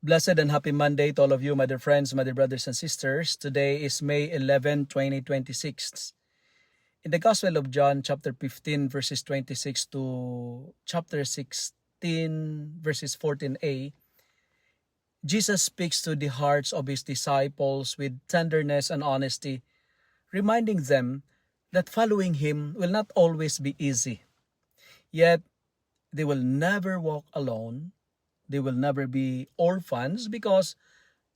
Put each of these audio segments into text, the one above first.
Blessed and happy Monday to all of you, my dear friends, my dear brothers and sisters. Today is May 11, 2026. In the Gospel of John, chapter 15, verses 26 to chapter 16, verses 14a, Jesus speaks to the hearts of his disciples with tenderness and honesty, reminding them that following him will not always be easy. Yet, they will never walk alone. They will never be orphans because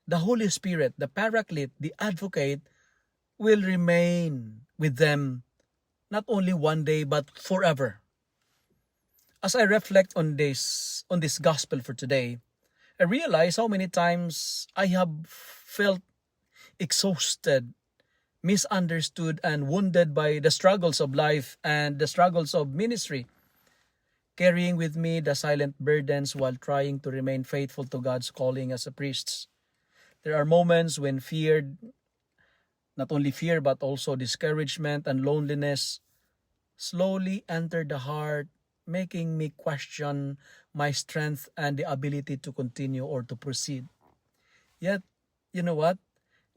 the Holy Spirit, the Paraclete, the Advocate, will remain with them not only one day but forever. As I reflect on this gospel for today, I realize how many times I have felt exhausted, misunderstood, and wounded by the struggles of life and the struggles of ministry, carrying with me the silent burdens while trying to remain faithful to God's calling as a priest. There are moments when not only fear but also discouragement and loneliness slowly enter the heart, making me question my strength and the ability to continue or to proceed. Yet, you know what?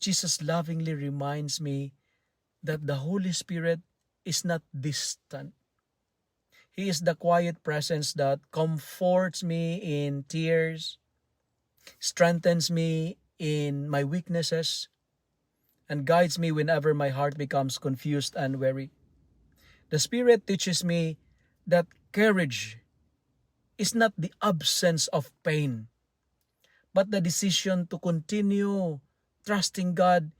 Jesus lovingly reminds me that the Holy Spirit is not distant. He is the quiet presence that comforts me in tears, strengthens me in my weaknesses, and guides me whenever my heart becomes confused and weary. The Spirit teaches me that courage is not the absence of pain, but the decision to continue trusting God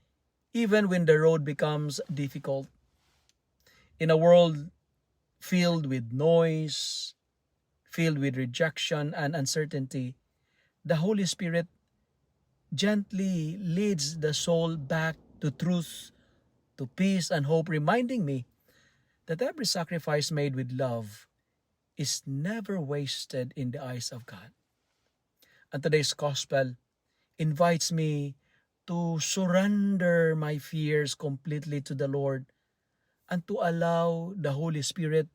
even when the road becomes difficult. In a world filled with noise, filled with rejection and uncertainty, the Holy Spirit gently leads the soul back to truth, to peace and hope, reminding me that every sacrifice made with love is never wasted in the eyes of God. And today's gospel invites me to surrender my fears completely to the Lord and to allow the Holy Spirit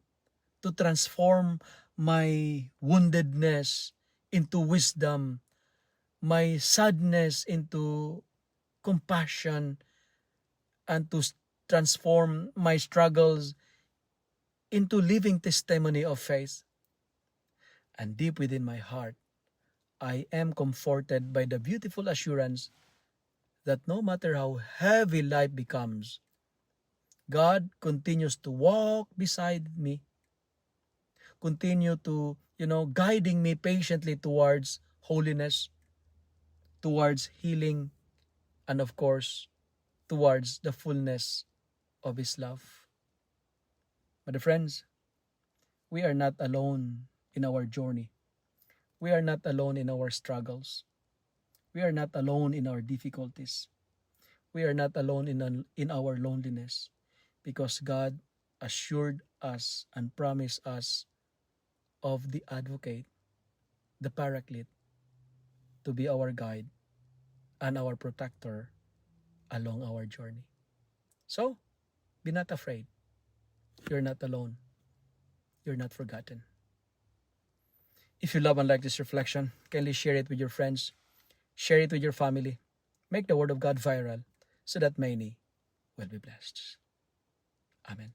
to transform my woundedness into wisdom, my sadness into compassion, and to transform my struggles into living testimony of faith. And deep within my heart, I am comforted by the beautiful assurance that no matter how heavy life becomes, God continues to walk beside me, continue to, guiding me patiently towards holiness, towards healing, and of course, towards the fullness of His love. But friends, we are not alone in our journey. We are not alone in our struggles. We are not alone in our difficulties. We are not alone in our loneliness, because God assured us and promised us of the Advocate, the Paraclete, to be our guide and our protector along our journey. So, be not afraid. You're not alone. You're not forgotten. If you love and like this reflection, kindly share it with your friends. Share it with your family. Make the Word of God viral so that many will be blessed. Amen.